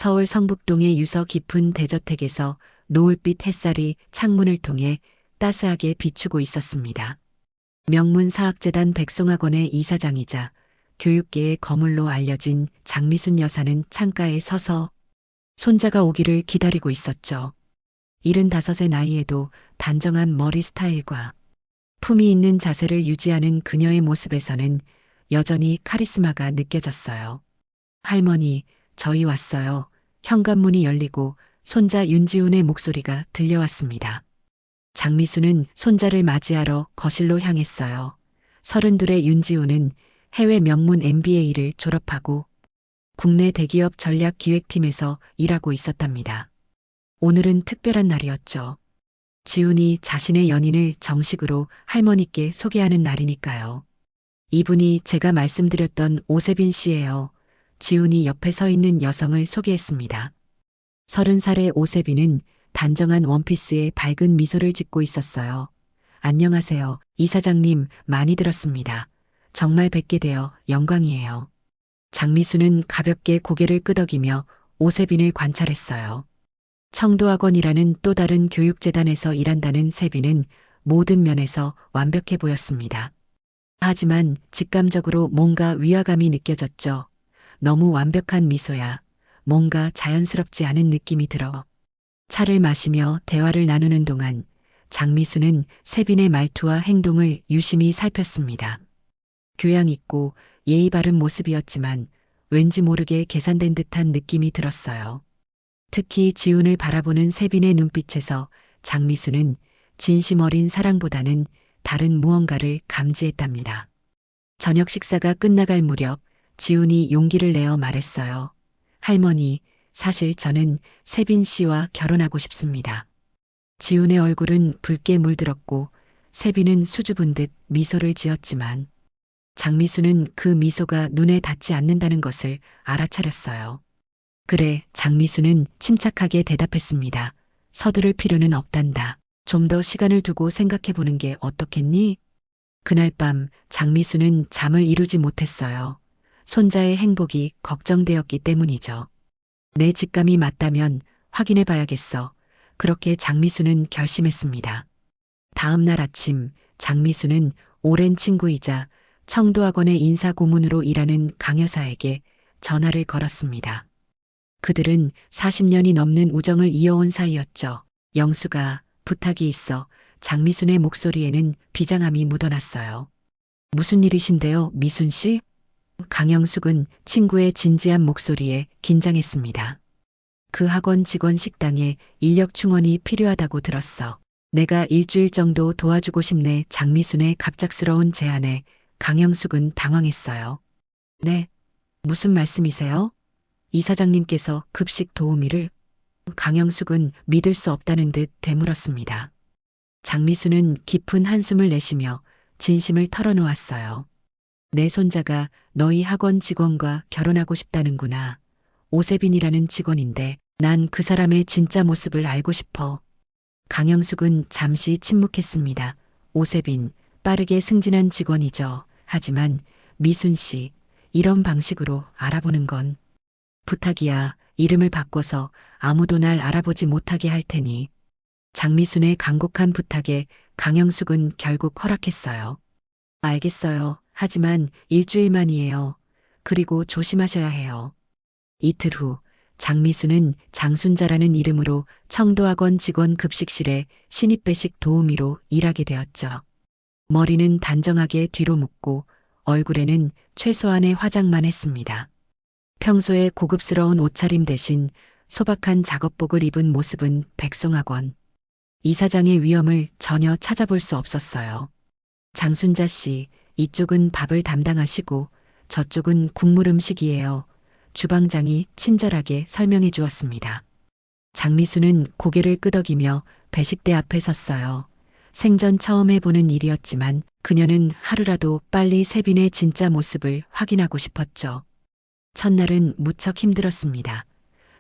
서울 성북동의 유서 깊은 대저택에서 노을빛 햇살이 창문을 통해 따스하게 비추고 있었습니다. 명문사학재단 백송학원의 이사장이자 교육계의 거물로 알려진 장미순 여사는 창가에 서서 손자가 오기를 기다리고 있었죠. 75의 나이에도 단정한 머리 스타일과 품위 있는 자세를 유지하는 그녀의 모습에서는 여전히 카리스마가 느껴졌어요. 할머니, 저희 왔어요. 현관문이 열리고 손자 윤지훈의 목소리가 들려왔습니다. 장미수는 손자를 맞이하러 거실로 향했어요. 32의 윤지훈은 해외 명문 MBA를 졸업하고 국내 대기업 전략기획팀에서 일하고 있었답니다. 오늘은 특별한 날이었죠. 지훈이 자신의 연인을 정식으로 할머니께 소개하는 날이니까요. 이분이 제가 말씀드렸던 오세빈 씨예요. 지훈이 옆에 서 있는 여성을 소개했습니다. 30살의 오세빈은 단정한 원피스에 밝은 미소를 짓고 있었어요. 안녕하세요. 이사장님, 많이 들었습니다. 정말 뵙게 되어 영광이에요. 장미수는 가볍게 고개를 끄덕이며 오세빈을 관찰했어요. 청도학원이라는 또 다른 교육재단에서 일한다는 세빈은 모든 면에서 완벽해 보였습니다. 하지만 직감적으로 뭔가 위화감이 느껴졌죠. 너무 완벽한 미소야. 뭔가 자연스럽지 않은 느낌이 들어. 차를 마시며 대화를 나누는 동안 장미수는 세빈의 말투와 행동을 유심히 살폈습니다. 교양 있고 예의 바른 모습이었지만 왠지 모르게 계산된 듯한 느낌이 들었어요. 특히 지훈을 바라보는 세빈의 눈빛에서 장미수는 진심 어린 사랑보다는 다른 무언가를 감지했답니다. 저녁 식사가 끝나갈 무렵 지훈이 용기를 내어 말했어요. 할머니, 사실 저는 세빈 씨와 결혼하고 싶습니다. 지훈의 얼굴은 붉게 물들었고 세빈은 수줍은 듯 미소를 지었지만 장미수는 그 미소가 눈에 닿지 않는다는 것을 알아차렸어요. 그래, 장미수는 침착하게 대답했습니다. 서두를 필요는 없단다. 좀 더 시간을 두고 생각해 보는 게 어떻겠니? 그날 밤 장미수는 잠을 이루지 못했어요. 손자의 행복이 걱정되었기 때문이죠. 내 직감이 맞다면 확인해 봐야겠어. 그렇게 장미수는 결심했습니다. 다음 날 아침 장미수는 오랜 친구이자 청도학원의 인사고문으로 일하는 강 여사에게 전화를 걸었습니다. 그들은 40년이 넘는 우정을 이어온 사이였죠. 영수가 부탁이 있어. 장미순의 목소리에는 비장함이 묻어났어요. 무슨 일이신데요, 미순 씨? 강영숙은 친구의 진지한 목소리에 긴장했습니다. 그 학원 직원 식당에 인력 충원이 필요하다고 들었어. 내가 일주일 정도 도와주고 싶네. 장미순의 갑작스러운 제안에 강영숙은 당황했어요. 네, 무슨 말씀이세요? 이사장님께서 급식 도우미를? 강영숙은 믿을 수 없다는 듯 되물었습니다. 장미수는 깊은 한숨을 내쉬며 진심을 털어놓았어요. 내 손자가 너희 학원 직원과 결혼하고 싶다는구나. 오세빈이라는 직원인데 난 그 사람의 진짜 모습을 알고 싶어. 강영숙은 잠시 침묵했습니다. 오세빈, 빠르게 승진한 직원이죠. 하지만 미순 씨, 이런 방식으로 알아보는 건 부탁이야. 이름을 바꿔서 아무도 날 알아보지 못하게 할 테니. 장미순의 간곡한 부탁에 강영숙은 결국 허락했어요. 알겠어요. 하지만 일주일만이에요. 그리고 조심하셔야 해요. 이틀 후 장미순은 장순자라는 이름으로 청도학원 직원 급식실에 신입 배식 도우미로 일하게 되었죠. 머리는 단정하게 뒤로 묶고 얼굴에는 최소한의 화장만 했습니다. 평소에 고급스러운 옷차림 대신 소박한 작업복을 입은 모습은 백송학원 이사장의 위엄을 전혀 찾아볼 수 없었어요. 장순자 씨, 이쪽은 밥을 담당하시고 저쪽은 국물 음식이에요. 주방장이 친절하게 설명해 주었습니다. 장미수는 고개를 끄덕이며 배식대 앞에 섰어요. 생전 처음 해보는 일이었지만 그녀는 하루라도 빨리 세빈의 진짜 모습을 확인하고 싶었죠. 첫날은 무척 힘들었습니다.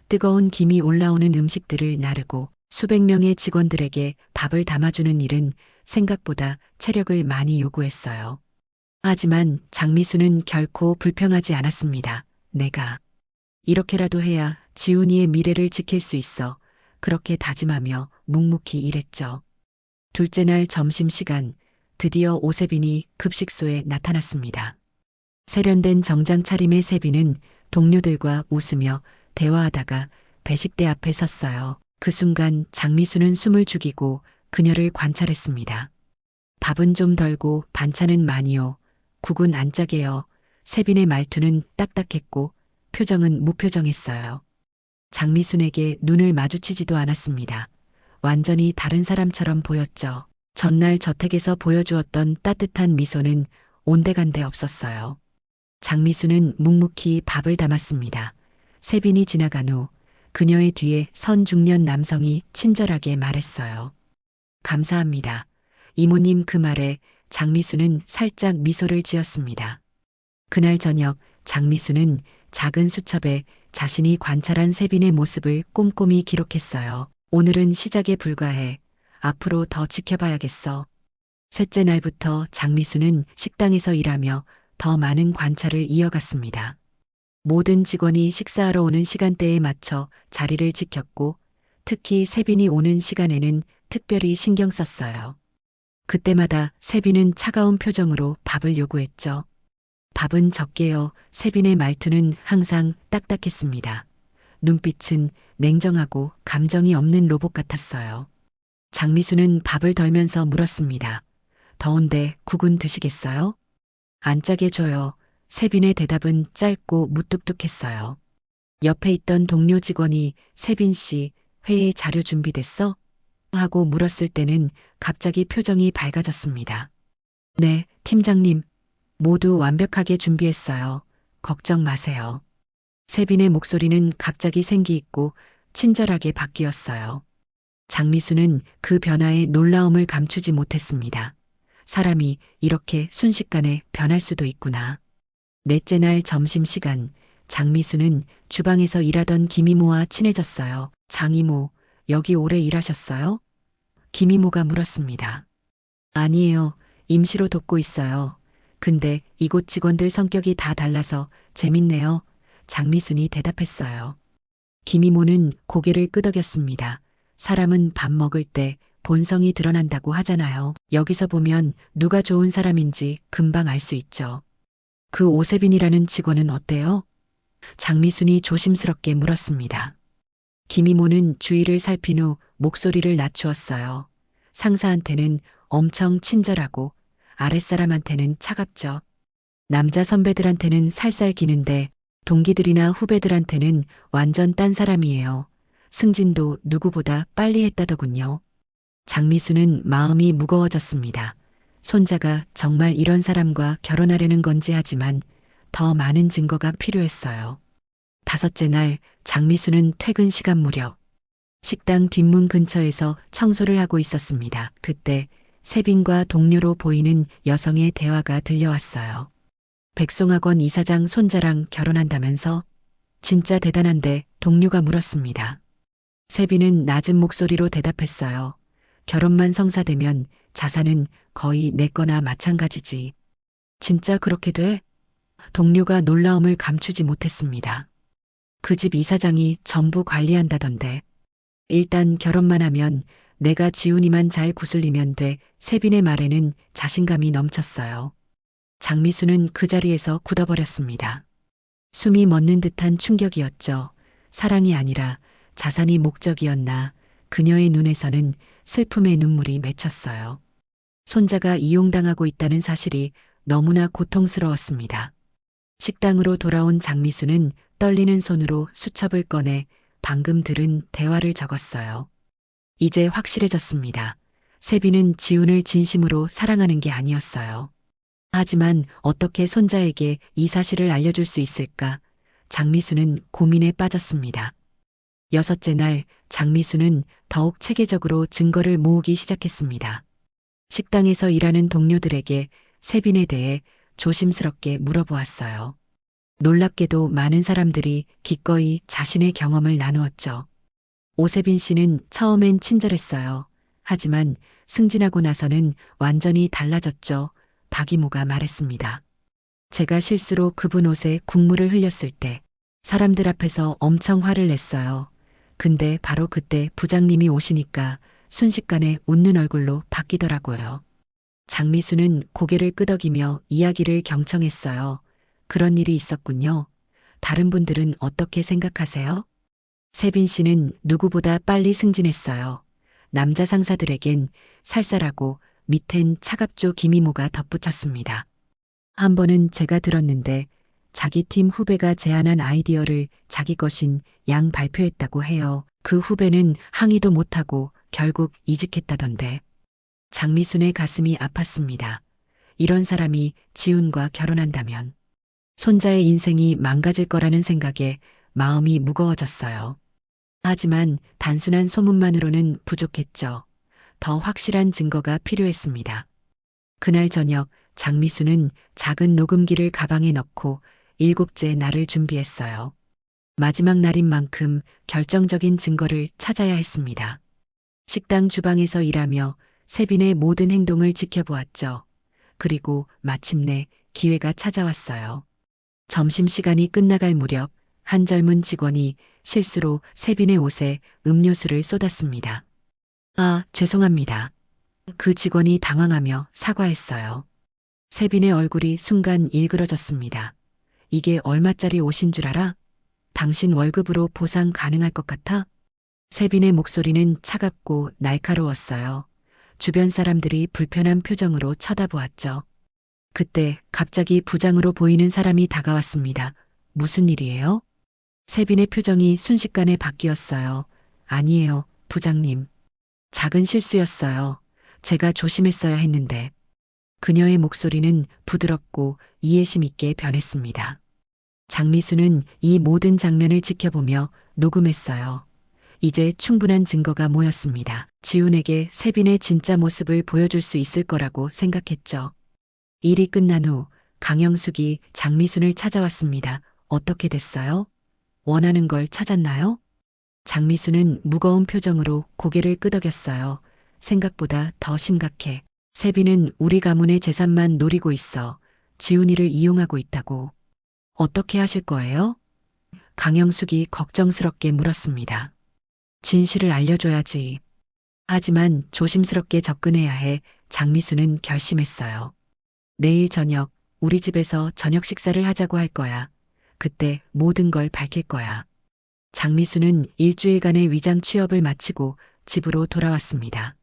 뜨거운 김이 올라오는 음식들을 나르고 수백 명의 직원들에게 밥을 담아주는 일은 생각보다 체력을 많이 요구했어요. 하지만 장미수는 결코 불평하지 않았습니다. 내가 이렇게라도 해야 지훈이의 미래를 지킬 수 있어. 그렇게 다짐하며 묵묵히 일했죠. 둘째 날 점심시간, 드디어 오세빈이 급식소에 나타났습니다. 세련된 정장 차림의 세빈은 동료들과 웃으며 대화하다가 배식대 앞에 섰어요. 그 순간 장미수는 숨을 죽이고 그녀를 관찰했습니다. 밥은 좀 덜고 반찬은 많이요. 국은 안 짜게요. 세빈의 말투는 딱딱했고 표정은 무표정했어요. 장미순에게 눈을 마주치지도 않았습니다. 완전히 다른 사람처럼 보였죠. 전날 저택에서 보여주었던 따뜻한 미소는 온데간데 없었어요. 장미수는 묵묵히 밥을 담았습니다. 세빈이 지나간 후 그녀의 뒤에 선 중년 남성이 친절하게 말했어요. 감사합니다. 이모님 그 말에 장미수는 살짝 미소를 지었습니다. 그날 저녁 장미수는 작은 수첩에 자신이 관찰한 세빈의 모습을 꼼꼼히 기록했어요. 오늘은 시작에 불과해. 앞으로 더 지켜봐야겠어. 셋째 날부터 장미수는 식당에서 일하며 더 많은 관찰을 이어갔습니다. 모든 직원이 식사하러 오는 시간대에 맞춰 자리를 지켰고 특히 세빈이 오는 시간에는 특별히 신경 썼어요. 그때마다 세빈은 차가운 표정으로 밥을 요구했죠. 밥은 적게요. 세빈의 말투는 항상 딱딱했습니다. 눈빛은 냉정하고 감정이 없는 로봇 같았어요. 장미수는 밥을 덜면서 물었습니다. 더운데 국은 드시겠어요? 안 짜게 줘요. 세빈의 대답은 짧고 무뚝뚝했어요. 옆에 있던 동료 직원이 세빈 씨, 회의 자료 준비됐어? 하고 물었을 때는 갑자기 표정이 밝아졌습니다. 네, 팀장님. 모두 완벽하게 준비했어요. 걱정 마세요. 세빈의 목소리는 갑자기 생기 있고 친절하게 바뀌었어요. 장미수는 그 변화에 놀라움을 감추지 못했습니다. 사람이 이렇게 순식간에 변할 수도 있구나. 넷째 날 점심시간, 장미수는 주방에서 일하던 김이모와 친해졌어요. 장이모, 여기 오래 일하셨어요? 김이모가 물었습니다. 아니에요. 임시로 돕고 있어요. 근데 이곳 직원들 성격이 다 달라서 재밌네요. 장미순이 대답했어요. 김이모는 고개를 끄덕였습니다. 사람은 밥 먹을 때 본성이 드러난다고 하잖아요. 여기서 보면 누가 좋은 사람인지 금방 알 수 있죠. 그 오세빈이라는 직원은 어때요? 장미순이 조심스럽게 물었습니다. 김이모는 주위를 살핀 후 목소리를 낮추었어요. 상사한테는 엄청 친절하고 아랫사람한테는 차갑죠. 남자 선배들한테는 살살 기는데 동기들이나 후배들한테는 완전 딴 사람이에요. 승진도 누구보다 빨리 했다더군요. 장미수는 마음이 무거워졌습니다. 손자가 정말 이런 사람과 결혼하려는 건지 하지만 더 많은 증거가 필요했어요. 다섯째 날 장미수는 퇴근 시간 무렵 식당 뒷문 근처에서 청소를 하고 있었습니다. 그때 세빈과 동료로 보이는 여성의 대화가 들려왔어요. 백송학원 이사장 손자랑 결혼한다면서? 진짜 대단한데 동료가 물었습니다. 세빈은 낮은 목소리로 대답했어요. 결혼만 성사되면 자산은 거의 내 거나 마찬가지지. 진짜 그렇게 돼? 동료가 놀라움을 감추지 못했습니다. 그 집 이사장이 전부 관리한다던데. 일단 결혼만 하면 내가 지훈이만 잘 구슬리면 돼. 세빈의 말에는 자신감이 넘쳤어요. 장미수는 그 자리에서 굳어버렸습니다. 숨이 멎는 듯한 충격이었죠. 사랑이 아니라 자산이 목적이었나. 그녀의 눈에서는 슬픔의 눈물이 맺혔어요. 손자가 이용당하고 있다는 사실이 너무나 고통스러웠습니다. 식당으로 돌아온 장미수는 떨리는 손으로 수첩을 꺼내 방금 들은 대화를 적었어요. 이제 확실해졌습니다. 세빈은 지훈을 진심으로 사랑하는 게 아니었어요. 하지만 어떻게 손자에게 이 사실을 알려줄 수 있을까? 장미수는 고민에 빠졌습니다. 여섯째 날 장미수는 더욱 체계적으로 증거를 모으기 시작했습니다. 식당에서 일하는 동료들에게 세빈에 대해 조심스럽게 물어보았어요. 놀랍게도 많은 사람들이 기꺼이 자신의 경험을 나누었죠. 오세빈 씨는 처음엔 친절했어요. 하지만 승진하고 나서는 완전히 달라졌죠. 박 이모가 말했습니다. 제가 실수로 그분 옷에 국물을 흘렸을 때 사람들 앞에서 엄청 화를 냈어요. 근데 바로 그때 부장님이 오시니까 순식간에 웃는 얼굴로 바뀌더라고요. 장미수는 고개를 끄덕이며 이야기를 경청했어요. 그런 일이 있었군요. 다른 분들은 어떻게 생각하세요? 세빈 씨는 누구보다 빨리 승진했어요. 남자 상사들에겐 쌀쌀하고 밑엔 차갑죠 김이모가 덧붙였습니다. 한 번은 제가 들었는데 자기 팀 후배가 제안한 아이디어를 자기 것인 양 발표했다고 해요. 그 후배는 항의도 못하고 결국 이직했다던데. 장미순의 가슴이 아팠습니다. 이런 사람이 지훈과 결혼한다면 손자의 인생이 망가질 거라는 생각에 마음이 무거워졌어요. 하지만 단순한 소문만으로는 부족했죠. 더 확실한 증거가 필요했습니다. 그날 저녁 장미수는 작은 녹음기를 가방에 넣고 7째 날을 준비했어요. 마지막 날인 만큼 결정적인 증거를 찾아야 했습니다. 식당 주방에서 일하며 세빈의 모든 행동을 지켜보았죠. 그리고 마침내 기회가 찾아왔어요. 점심시간이 끝나갈 무렵 한 젊은 직원이 실수로 세빈의 옷에 음료수를 쏟았습니다. 아, 죄송합니다. 그 직원이 당황하며 사과했어요. 세빈의 얼굴이 순간 일그러졌습니다. 이게 얼마짜리 옷인 줄 알아? 당신 월급으로 보상 가능할 것 같아? 세빈의 목소리는 차갑고 날카로웠어요. 주변 사람들이 불편한 표정으로 쳐다보았죠. 그때 갑자기 부장으로 보이는 사람이 다가왔습니다. 무슨 일이에요? 세빈의 표정이 순식간에 바뀌었어요. 아니에요, 부장님. 작은 실수였어요. 제가 조심했어야 했는데. 그녀의 목소리는 부드럽고 이해심 있게 변했습니다. 장미수는 이 모든 장면을 지켜보며 녹음했어요. 이제 충분한 증거가 모였습니다. 지훈에게 세빈의 진짜 모습을 보여줄 수 있을 거라고 생각했죠. 일이 끝난 후 강영숙이 장미순을 찾아왔습니다. 어떻게 됐어요? 원하는 걸 찾았나요? 장미수는 무거운 표정으로 고개를 끄덕였어요. 생각보다 더 심각해. 세빈은 우리 가문의 재산만 노리고 있어. 지훈이를 이용하고 있다고. 어떻게 하실 거예요? 강영숙이 걱정스럽게 물었습니다. 진실을 알려줘야지. 하지만 조심스럽게 접근해야 해 장미수는 결심했어요. 내일 저녁 우리 집에서 저녁 식사를 하자고 할 거야. 그때 모든 걸 밝힐 거야. 장미수는 일주일간의 위장 취업을 마치고 집으로 돌아왔습니다.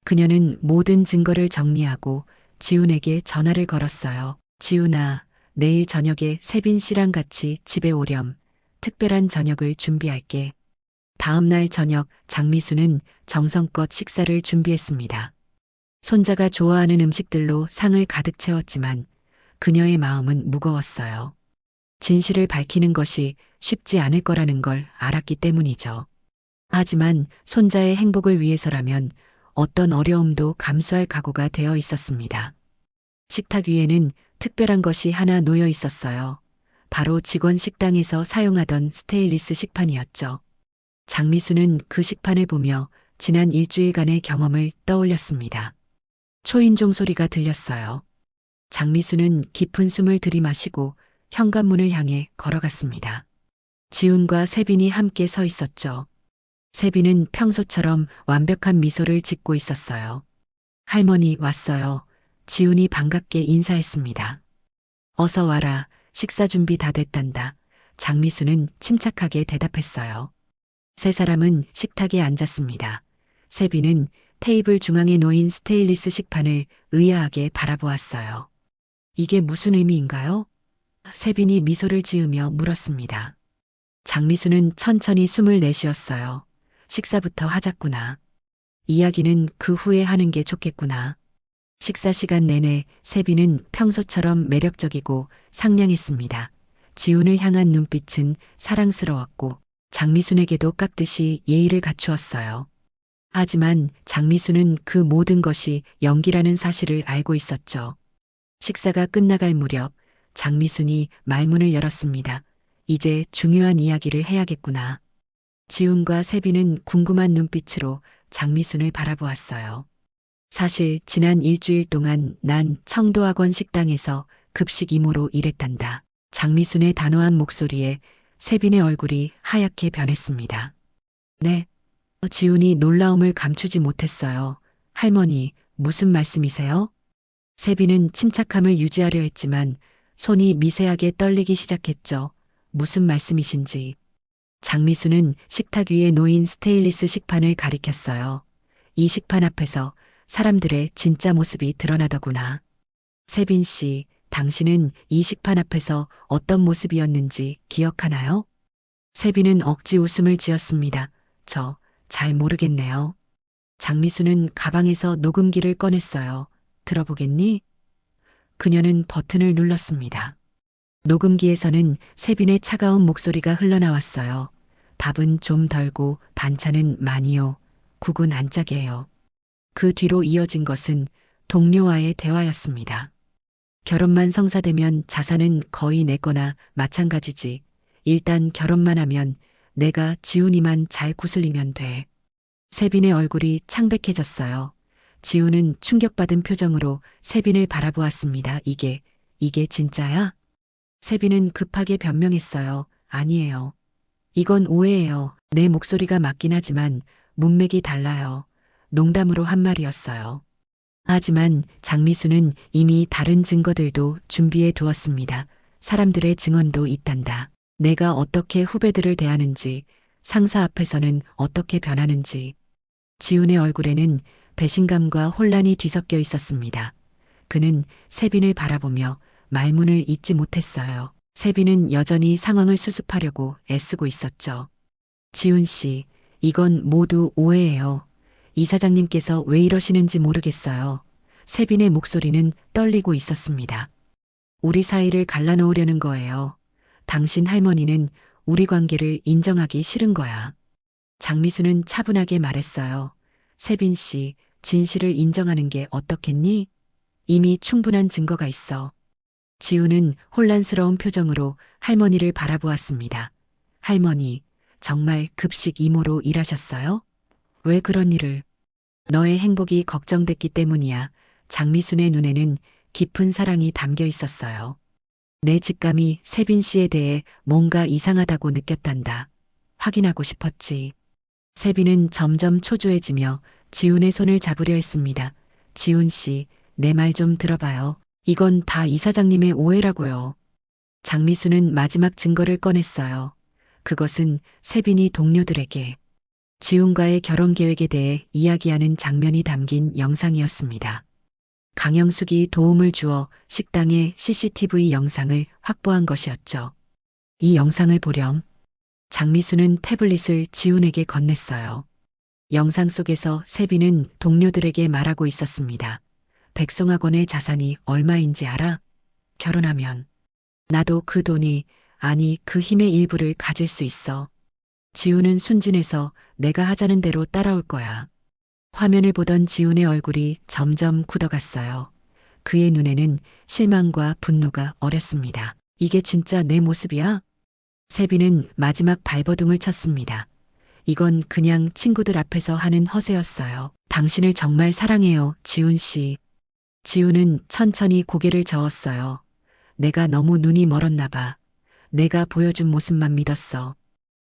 그녀는 모든 증거를 정리하고 지훈에게 전화를 걸었어요. 지훈아, 내일 저녁에 세빈 씨랑 같이 집에 오렴. 특별한 저녁을 준비할게. 다음 날 저녁 장미수는 정성껏 식사를 준비했습니다. 손자가 좋아하는 음식들로 상을 가득 채웠지만 그녀의 마음은 무거웠어요. 진실을 밝히는 것이 쉽지 않을 거라는 걸 알았기 때문이죠. 하지만 손자의 행복을 위해서라면 어떤 어려움도 감수할 각오가 되어 있었습니다. 식탁 위에는 특별한 것이 하나 놓여 있었어요. 바로 직원 식당에서 사용하던 스테인리스 식판이었죠. 장미수는 그 식판을 보며 지난 일주일간의 경험을 떠올렸습니다. 초인종 소리가 들렸어요. 장미수는 깊은 숨을 들이마시고 현관문을 향해 걸어갔습니다. 지훈과 세빈이 함께 서 있었죠. 세빈은 평소처럼 완벽한 미소를 짓고 있었어요. 할머니 왔어요. 지훈이 반갑게 인사했습니다. 어서 와라. 식사 준비 다 됐단다. 장미수는 침착하게 대답했어요. 세 사람은 식탁에 앉았습니다. 세빈은 테이블 중앙에 놓인 스테인리스 식판을 의아하게 바라보았어요. 이게 무슨 의미인가요? 세빈이 미소를 지으며 물었습니다. 장미수는 천천히 숨을 내쉬었어요. 식사부터 하자꾸나. 이야기는 그 후에 하는 게 좋겠구나. 식사 시간 내내 세빈은 평소처럼 매력적이고 상냥했습니다. 지훈을 향한 눈빛은 사랑스러웠고 장미순에게도 깎듯이 예의를 갖추었어요. 하지만 장미수는 그 모든 것이 연기라는 사실을 알고 있었죠. 식사가 끝나갈 무렵 장미순이 말문을 열었습니다. 이제 중요한 이야기를 해야겠구나. 지훈과 세빈은 궁금한 눈빛으로 장미순을 바라보았어요. 사실 지난 일주일 동안 난 청도학원 식당에서 급식 이모로 일했단다. 장미순의 단호한 목소리에 세빈의 얼굴이 하얗게 변했습니다. 네. 지훈이 놀라움을 감추지 못했어요. 할머니, 무슨 말씀이세요? 세빈은 침착함을 유지하려 했지만 손이 미세하게 떨리기 시작했죠. 무슨 말씀이신지. 장미수는 식탁 위에 놓인 스테인리스 식판을 가리켰어요. 이 식판 앞에서 사람들의 진짜 모습이 드러나더구나. 세빈 씨, 당신은 이 식판 앞에서 어떤 모습이었는지 기억하나요? 세빈은 억지 웃음을 지었습니다. 잘 모르겠네요. 장미수는 가방에서 녹음기를 꺼냈어요. 들어보겠니? 그녀는 버튼을 눌렀습니다. 녹음기에서는 세빈의 차가운 목소리가 흘러나왔어요. 밥은 좀 덜고 반찬은 많이요. 국은 안 짜게요. 그 뒤로 이어진 것은 동료와의 대화였습니다. 결혼만 성사되면 자산은 거의 내 거나 마찬가지지. 일단 결혼만 하면 내가 지훈이만 잘 구슬리면 돼. 세빈의 얼굴이 창백해졌어요. 지훈은 충격받은 표정으로 세빈을 바라보았습니다. 이게 진짜야? 세빈은 급하게 변명했어요. 아니에요. 이건 오해예요. 내 목소리가 맞긴 하지만 문맥이 달라요. 농담으로 한 말이었어요. 하지만 장미수는 이미 다른 증거들도 준비해 두었습니다. 사람들의 증언도 있단다. 내가 어떻게 후배들을 대하는지, 상사 앞에서는 어떻게 변하는지. 지훈의 얼굴에는 배신감과 혼란이 뒤섞여 있었습니다. 그는 세빈을 바라보며 말문을 잇지 못했어요. 세빈은 여전히 상황을 수습하려고 애쓰고 있었죠. 지훈 씨, 이건 모두 오해예요. 이사장님께서 왜 이러시는지 모르겠어요. 세빈의 목소리는 떨리고 있었습니다. 우리 사이를 갈라놓으려는 거예요. 당신 할머니는 우리 관계를 인정하기 싫은 거야. 장미수는 차분하게 말했어요. 세빈 씨, 진실을 인정하는 게 어떻겠니? 이미 충분한 증거가 있어. 지우는 혼란스러운 표정으로 할머니를 바라보았습니다. 할머니, 정말 급식 이모로 일하셨어요? 왜 그런 일을? 너의 행복이 걱정됐기 때문이야. 장미순의 눈에는 깊은 사랑이 담겨 있었어요. 내 직감이 세빈 씨에 대해 뭔가 이상하다고 느꼈단다. 확인하고 싶었지. 세빈은 점점 초조해지며 지훈의 손을 잡으려 했습니다. 지훈 씨, 내 말 좀 들어봐요. 이건 다 이사장님의 오해라고요. 장미수는 마지막 증거를 꺼냈어요. 그것은 세빈이 동료들에게 지훈과의 결혼 계획에 대해 이야기하는 장면이 담긴 영상이었습니다. 강영숙이 도움을 주어 식당의 CCTV 영상을 확보한 것이었죠. 이 영상을 보렴. 장미수는 태블릿을 지훈에게 건넸어요. 영상 속에서 세빈은 동료들에게 말하고 있었습니다. 백송학원의 자산이 얼마인지 알아? 결혼하면 나도 그 돈이, 아니 그 힘의 일부를 가질 수 있어. 지훈은 순진해서 내가 하자는 대로 따라올 거야. 화면을 보던 지훈의 얼굴이 점점 굳어갔어요. 그의 눈에는 실망과 분노가 어렸습니다. 이게 진짜 내 모습이야? 세빈은 마지막 발버둥을 쳤습니다. 이건 그냥 친구들 앞에서 하는 허세였어요. 당신을 정말 사랑해요, 지훈 씨. 지훈은 천천히 고개를 저었어요. 내가 너무 눈이 멀었나 봐. 내가 보여준 모습만 믿었어.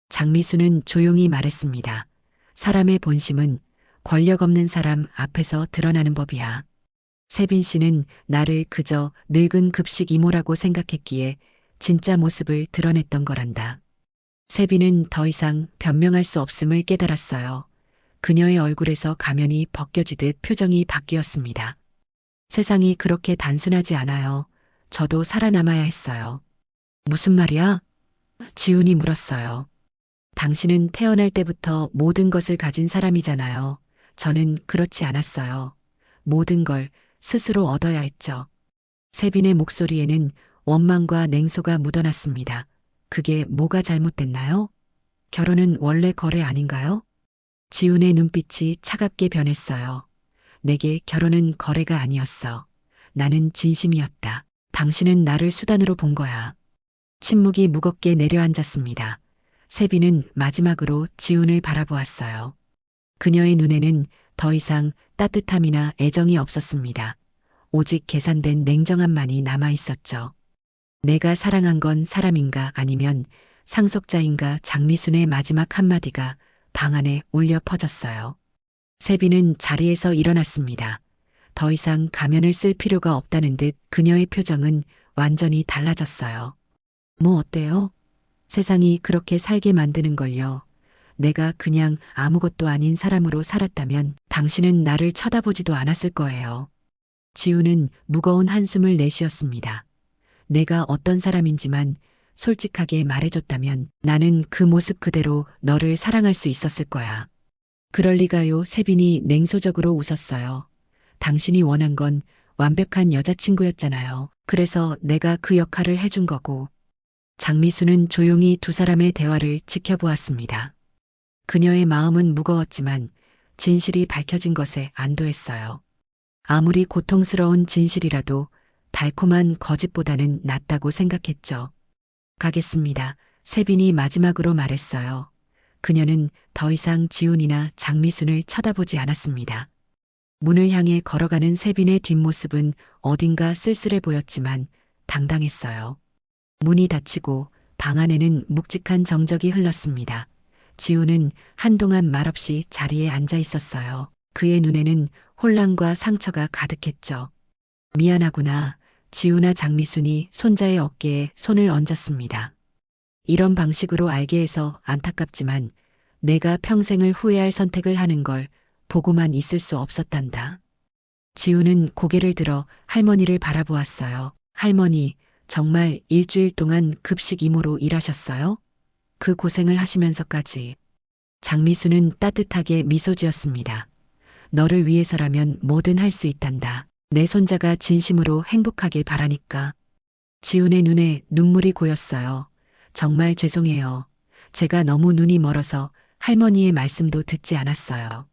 장미수는 조용히 말했습니다. 사람의 본심은 권력 없는 사람 앞에서 드러나는 법이야. 세빈 씨는 나를 그저 늙은 급식 이모라고 생각했기에 진짜 모습을 드러냈던 거란다. 세빈은 더 이상 변명할 수 없음을 깨달았어요. 그녀의 얼굴에서 가면이 벗겨지듯 표정이 바뀌었습니다. 세상이 그렇게 단순하지 않아요. 저도 살아남아야 했어요. 무슨 말이야? 지훈이 물었어요. 당신은 태어날 때부터 모든 것을 가진 사람이잖아요. 저는 그렇지 않았어요. 모든 걸 스스로 얻어야 했죠. 세빈의 목소리에는 원망과 냉소가 묻어났습니다. 그게 뭐가 잘못됐나요? 결혼은 원래 거래 아닌가요? 지훈의 눈빛이 차갑게 변했어요. 내게 결혼은 거래가 아니었어. 나는 진심이었다. 당신은 나를 수단으로 본 거야. 침묵이 무겁게 내려앉았습니다. 세빈은 마지막으로 지훈을 바라보았어요. 그녀의 눈에는 더 이상 따뜻함이나 애정이 없었습니다. 오직 계산된 냉정함만이 남아 있었죠. 내가 사랑한 건 사람인가 아니면 상속자인가 장미순의 마지막 한마디가 방 안에 울려 퍼졌어요. 세빈은 자리에서 일어났습니다. 더 이상 가면을 쓸 필요가 없다는 듯 그녀의 표정은 완전히 달라졌어요. 뭐 어때요? 세상이 그렇게 살게 만드는 걸요. 내가 그냥 아무것도 아닌 사람으로 살았다면 당신은 나를 쳐다보지도 않았을 거예요. 지우는 무거운 한숨을 내쉬었습니다. 내가 어떤 사람인지만 솔직하게 말해줬다면 나는 그 모습 그대로 너를 사랑할 수 있었을 거야. 그럴 리가요. 세빈이 냉소적으로 웃었어요. 당신이 원한 건 완벽한 여자친구였잖아요. 그래서 내가 그 역할을 해준 거고. 장미수는 조용히 두 사람의 대화를 지켜보았습니다. 그녀의 마음은 무거웠지만 진실이 밝혀진 것에 안도했어요. 아무리 고통스러운 진실이라도 달콤한 거짓보다는 낫다고 생각했죠. 가겠습니다. 세빈이 마지막으로 말했어요. 그녀는 더 이상 지훈이나 장미순을 쳐다보지 않았습니다. 문을 향해 걸어가는 세빈의 뒷모습은 어딘가 쓸쓸해 보였지만 당당했어요. 문이 닫히고 방 안에는 묵직한 정적이 흘렀습니다. 지훈은 한동안 말없이 자리에 앉아 있었어요. 그의 눈에는 혼란과 상처가 가득했죠. 미안하구나. 지훈아. 장미순이 손자의 어깨에 손을 얹었습니다. 이런 방식으로 알게 해서 안타깝지만 내가 평생을 후회할 선택을 하는 걸 보고만 있을 수 없었단다. 지훈은 고개를 들어 할머니를 바라보았어요. 할머니, 정말 일주일 동안 급식 이모로 일하셨어요? 그 고생을 하시면서까지. 장미수는 따뜻하게 미소 지었습니다. 너를 위해서라면 뭐든 할 수 있단다. 내 손자가 진심으로 행복하길 바라니까. 지훈의 눈에 눈물이 고였어요. 정말 죄송해요. 제가 너무 눈이 멀어서 할머니의 말씀도 듣지 않았어요.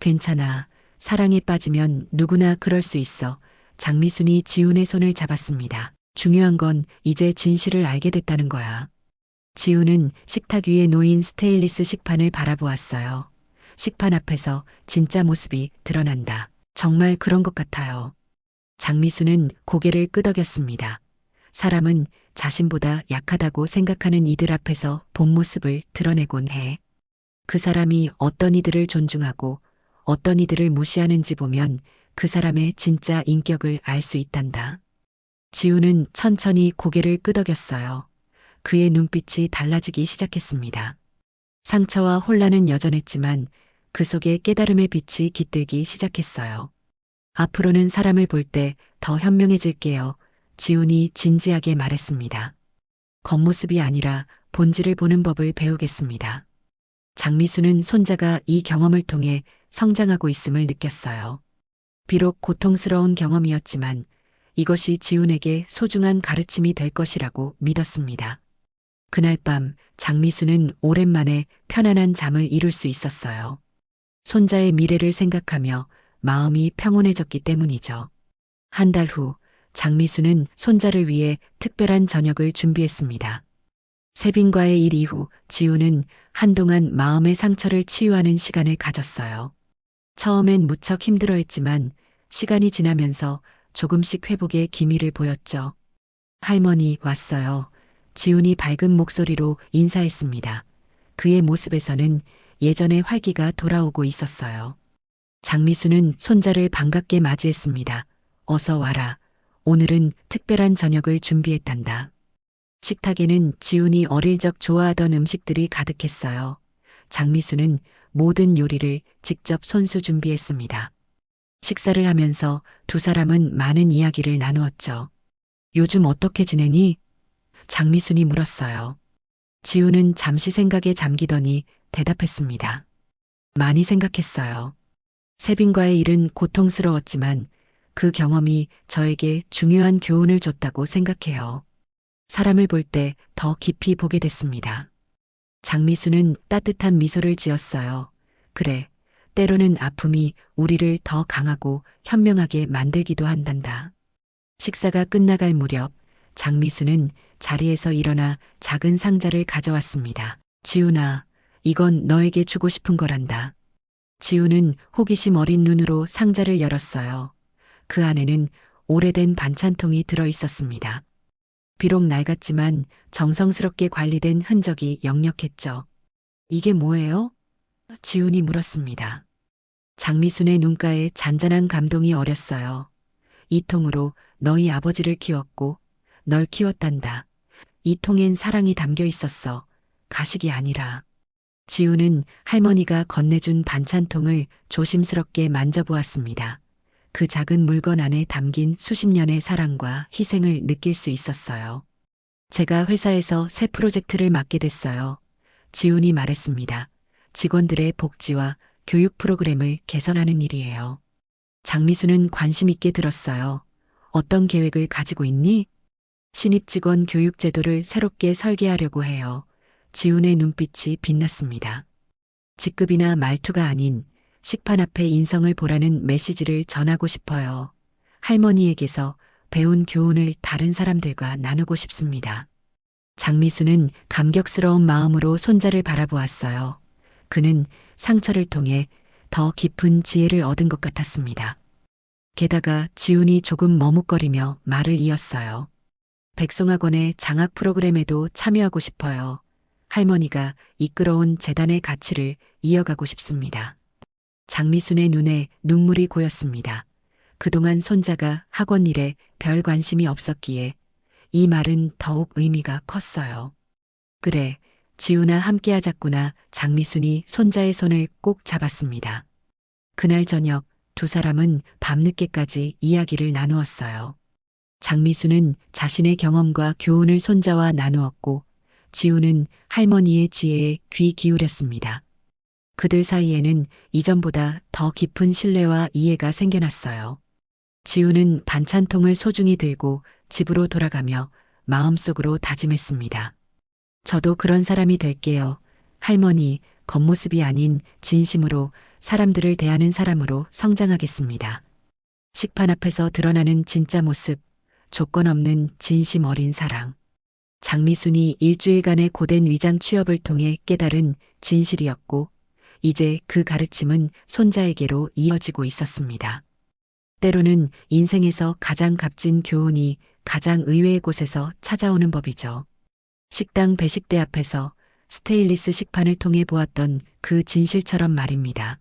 괜찮아. 사랑에 빠지면 누구나 그럴 수 있어. 장미순이 지훈의 손을 잡았습니다. 중요한 건 이제 진실을 알게 됐다는 거야. 지훈은 식탁 위에 놓인 스테인리스 식판을 바라보았어요. 식판 앞에서 진짜 모습이 드러난다. 정말 그런 것 같아요. 장미수는 고개를 끄덕였습니다. 사람은 자신보다 약하다고 생각하는 이들 앞에서 본 모습을 드러내곤 해. 그 사람이 어떤 이들을 존중하고 어떤 이들을 무시하는지 보면 그 사람의 진짜 인격을 알 수 있단다. 지우는 천천히 고개를 끄덕였어요. 그의 눈빛이 달라지기 시작했습니다. 상처와 혼란은 여전했지만 그 속에 깨달음의 빛이 깃들기 시작했어요. 앞으로는 사람을 볼 때 더 현명해질게요. 지훈이 진지하게 말했습니다. 겉모습이 아니라 본질을 보는 법을 배우겠습니다. 장미수는 손자가 이 경험을 통해 성장하고 있음을 느꼈어요. 비록 고통스러운 경험이었지만 이것이 지훈에게 소중한 가르침이 될 것이라고 믿었습니다. 그날 밤 장미수는 오랜만에 편안한 잠을 이룰 수 있었어요. 손자의 미래를 생각하며 마음이 평온해졌기 때문이죠. 한 달 후 장미수는 손자를 위해 특별한 저녁을 준비했습니다. 세빈과의 일 이후 지우는 한동안 마음의 상처를 치유하는 시간을 가졌어요. 처음엔 무척 힘들어했지만 시간이 지나면서 조금씩 회복의 기미를 보였죠. 할머니 왔어요. 지훈이 밝은 목소리로 인사했습니다. 그의 모습에서는 예전의 활기가 돌아오고 있었어요. 장미수는 손자를 반갑게 맞이했습니다. 어서 와라. 오늘은 특별한 저녁을 준비했단다. 식탁에는 지훈이 어릴 적 좋아하던 음식들이 가득했어요. 장미수는 모든 요리를 직접 손수 준비했습니다. 식사를 하면서 두 사람은 많은 이야기를 나누었죠. 요즘 어떻게 지내니? 장미순이 물었어요. 지훈은 잠시 생각에 잠기더니 대답했습니다. 많이 생각했어요. 세빈과의 일은 고통스러웠지만 그 경험이 저에게 중요한 교훈을 줬다고 생각해요. 사람을 볼 때 더 깊이 보게 됐습니다. 장미수는 따뜻한 미소를 지었어요. 그래, 때로는 아픔이 우리를 더 강하고 현명하게 만들기도 한단다. 식사가 끝나갈 무렵 장미수는 자리에서 일어나 작은 상자를 가져왔습니다. 지훈아, 이건 너에게 주고 싶은 거란다. 지훈은 호기심 어린 눈으로 상자를 열었어요. 그 안에는 오래된 반찬통이 들어 있었습니다. 비록 낡았지만 정성스럽게 관리된 흔적이 역력했죠. 이게 뭐예요? 지훈이 물었습니다. 장미순의 눈가에 잔잔한 감동이 어렸어요. 이 통으로 너희 아버지를 키웠고 널 키웠단다. 이 통엔 사랑이 담겨 있었어. 가식이 아니라. 지우는 할머니가 건네준 반찬통을 조심스럽게 만져보았습니다. 그 작은 물건 안에 담긴 수십 년의 사랑과 희생을 느낄 수 있었어요. 제가 회사에서 새 프로젝트를 맡게 됐어요. 지훈이 말했습니다. 직원들의 복지와 교육 프로그램을 개선하는 일이에요. 장미수는 관심 있게 들었어요. 어떤 계획을 가지고 있니? 신입 직원 교육 제도를 새롭게 설계하려고 해요. 지훈의 눈빛이 빛났습니다. 직급이나 말투가 아닌 식판 앞에 인성을 보라는 메시지를 전하고 싶어요. 할머니에게서 배운 교훈을 다른 사람들과 나누고 싶습니다. 장미수는 감격스러운 마음으로 손자를 바라보았어요. 그는 상처를 통해 더 깊은 지혜를 얻은 것 같았습니다. 게다가 지훈이 조금 머뭇거리며 말을 이었어요. 백송학원의 장학 프로그램에도 참여하고 싶어요. 할머니가 이끌어온 재단의 가치를 이어가고 싶습니다. 장미순의 눈에 눈물이 고였습니다. 그동안 손자가 학원 일에 별 관심이 없었기에 이 말은 더욱 의미가 컸어요. 그래, 지훈아 함께하자꾸나. 장미순이 손자의 손을 꼭 잡았습니다. 그날 저녁 두 사람은 밤늦게까지 이야기를 나누었어요. 장미수는 자신의 경험과 교훈을 손자와 나누었고 지우는 할머니의 지혜에 귀 기울였습니다. 그들 사이에는 이전보다 더 깊은 신뢰와 이해가 생겨났어요. 지우는 반찬통을 소중히 들고 집으로 돌아가며 마음속으로 다짐했습니다. 저도 그런 사람이 될게요. 할머니, 겉모습이 아닌 진심으로 사람들을 대하는 사람으로 성장하겠습니다. 식판 앞에서 드러나는 진짜 모습, 조건 없는 진심 어린 사랑. 장미순이 일주일간의 고된 위장 취업을 통해 깨달은 진실이었고, 이제 그 가르침은 손자에게로 이어지고 있었습니다. 때로는 인생에서 가장 값진 교훈이 가장 의외의 곳에서 찾아오는 법이죠. 식당 배식대 앞에서 스테인리스 식판을 통해 보았던 그 진실처럼 말입니다.